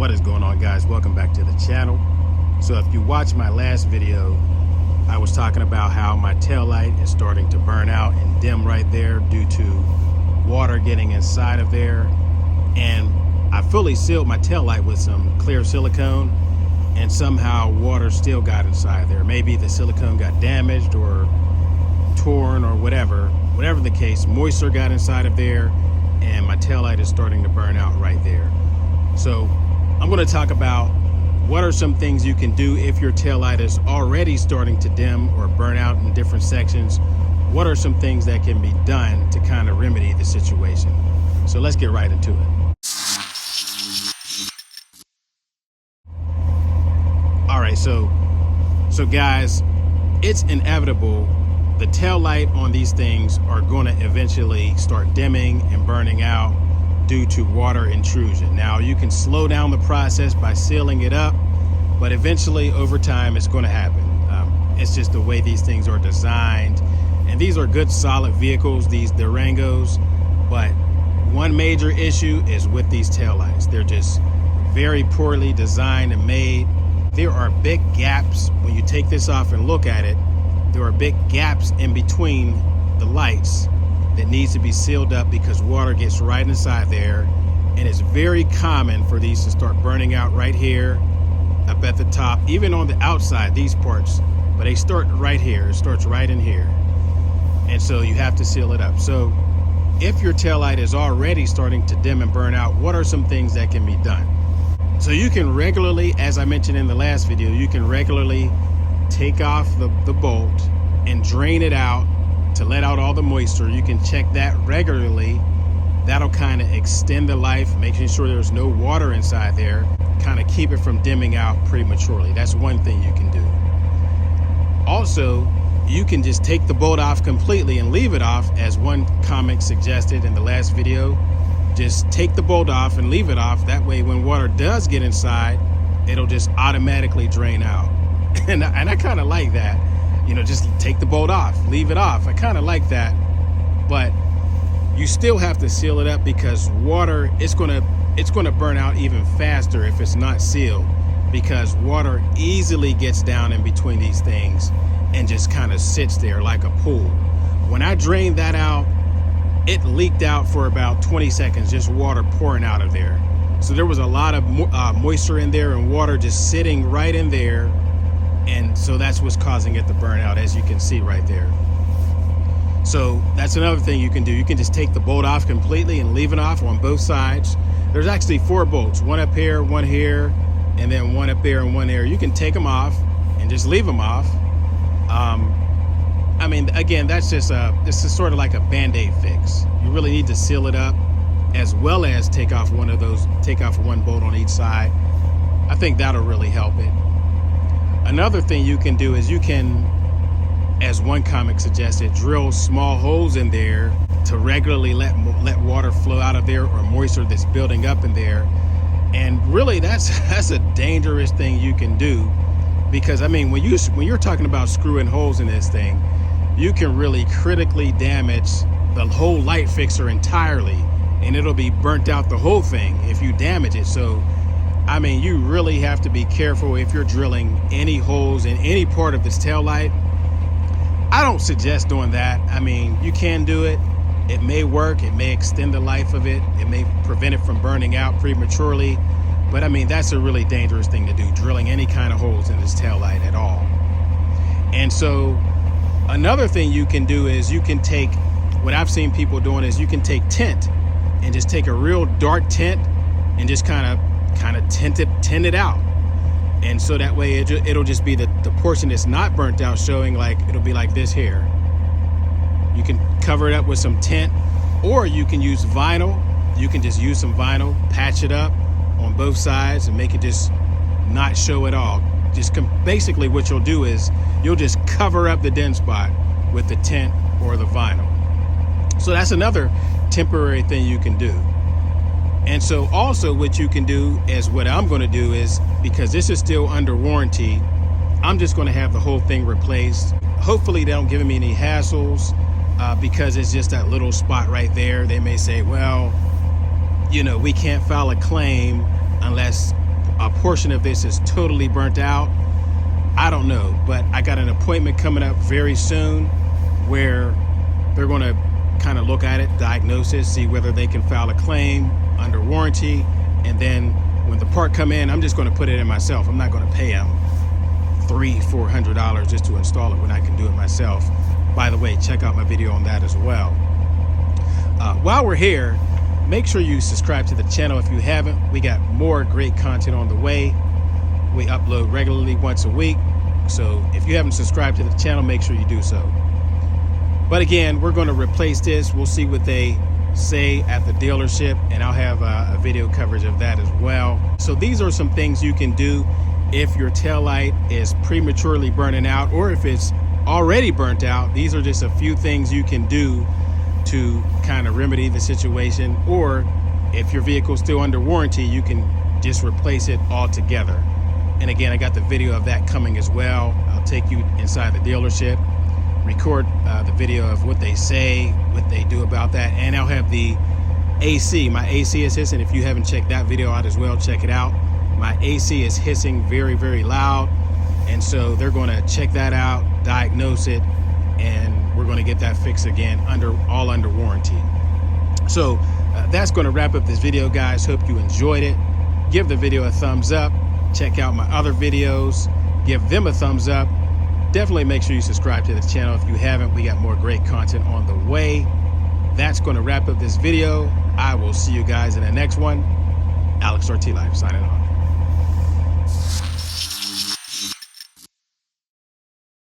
What is going on, guys? Welcome back to the channel. So if you watched my last video, I was talking about how my tail light is starting to burn out and dim right there due to water getting inside of there. And I fully sealed my tail light with some clear silicone, and somehow water still got inside there. Maybe the silicone got damaged or torn or whatever the case, moisture got inside of there, and my tail light is starting to burn out right there. So I'm going to talk about what are some things you can do if your tail light is already starting to dim or burn out in different sections. What are some things that can be done to kind of remedy the situation? So let's get right into it. All right, so guys, it's inevitable. The tail light on these things are going to eventually start dimming and burning out due to water intrusion. Now, you can slow down the process by sealing it up, but eventually over time it's going to happen. It's just the way these things are designed, and these are good solid vehicles, these Durangos, but one major issue is with these tail lights. They're just very poorly designed and made. There are big gaps when you take this off and look at it. There are big gaps in between the lights that needs to be sealed up because water gets right inside there. And it's very common for these to start burning out right here, up at the top, even on the outside, these parts, but they start right here. It starts right in here. And so you have to seal it up. So if your tail light is already starting to dim and burn out, what are some things that can be done? So you can regularly, as I mentioned in the last video, you can regularly take off the bolt and drain it out to let out all the moisture. You can check that regularly. That'll kind of extend the life, making sure there's no water inside there, kind of keep it from dimming out prematurely. That's one thing you can do. Also, you can just take the bolt off completely and leave it off, as one comic suggested in the last video. Just take the bolt off and leave it off. That way, when water does get inside, it'll just automatically drain out. And I kind of like that, you know, just take the bolt off, leave it off. I kind of like that, but you still have to seal it up because water, it's gonna burn out even faster if it's not sealed, because water easily gets down in between these things and just kind of sits there like a pool. When I drained that out, it leaked out for about 20 seconds, just water pouring out of there. So there was a lot of moisture in there and water just sitting right in there. And so that's what's causing it to burn out, as you can see right there. So that's another thing you can do. You can just take the bolt off completely and leave it off on both sides. There's actually 4 bolts, one up here, one here, and then one up there and one there. You can take them off and just leave them off. I mean, again, that's just this is sort of like a Band-Aid fix. You really need to seal it up, as well as take off one bolt on each side. I think that'll really help it. Another thing you can do is you can, as one comic suggested, drill small holes in there to regularly let water flow out of there, or moisture that's building up in there. And really, that's a dangerous thing you can do, because I mean, when you're talking about screwing holes in this thing, you can really critically damage the whole light fixture entirely, and it'll be burnt out the whole thing if you damage it. So I mean, you really have to be careful if you're drilling any holes in any part of this tail light. I don't suggest doing that. I mean, you can do it. It may work. It may extend the life of it. It may prevent it from burning out prematurely. But I mean, that's a really dangerous thing to do, drilling any kind of holes in this tail light at all. And so another thing you can do is you can take, what I've seen people doing is you can take tint and just take a real dark tint and just kind of tint it out. And so that way it'll just be the portion that's not burnt out, showing like, it'll be like this here. You can cover it up with some tint, or you can use vinyl. You can just use some vinyl, patch it up on both sides and make it just not show at all. Just basically what you'll do is you'll just cover up the dim spot with the tint or the vinyl. So that's another temporary thing you can do. And so also what you can do is, what I'm going to do is, because this is still under warranty, I'm just going to have the whole thing replaced. Hopefully they don't give me any hassles, because it's just that little spot right there. They may say, well, you know, we can't file a claim unless portion of this is totally burnt out. I don't know, but I got an appointment coming up very soon where they're going to kind of look at it, diagnose it, see whether they can file a claim under warranty, and then when the part come in, I'm just going to put it in myself. I'm not going to pay them $300-400 just to install it when I can do it myself. By the way, check out my video on that as well. While we're here, make sure you subscribe to the channel if you haven't. We got more great content on the way. We upload regularly once a week, so if you haven't subscribed to the channel, make sure you do so. But again, we're going to replace this. We'll see what they say at the dealership, and I'll have a video coverage of that as well. So these are some things you can do if your taillight is prematurely burning out, or if it's already burnt out. These are just a few things you can do to kind of remedy the situation, or if your vehicle's still under warranty, you can just replace it altogether. And again, I got the video of that coming as well. I'll take you inside the dealership, record the video of what they say, what they do about that, and I'll have the AC. My AC is hissing. If you haven't checked that video out as well, check it out. My AC is hissing very, very loud, and so they're going to check that out, diagnose it, and we're going to get that fixed again, all under warranty. So that's going to wrap up this video, guys. Hope you enjoyed it. Give the video a thumbs up. Check out my other videos. Give them a thumbs up. Definitely make sure you subscribe to the channel if you haven't. We got more great content on the way. That's going to wrap up this video. I will see you guys in the next one. Alex or Taillight signing off.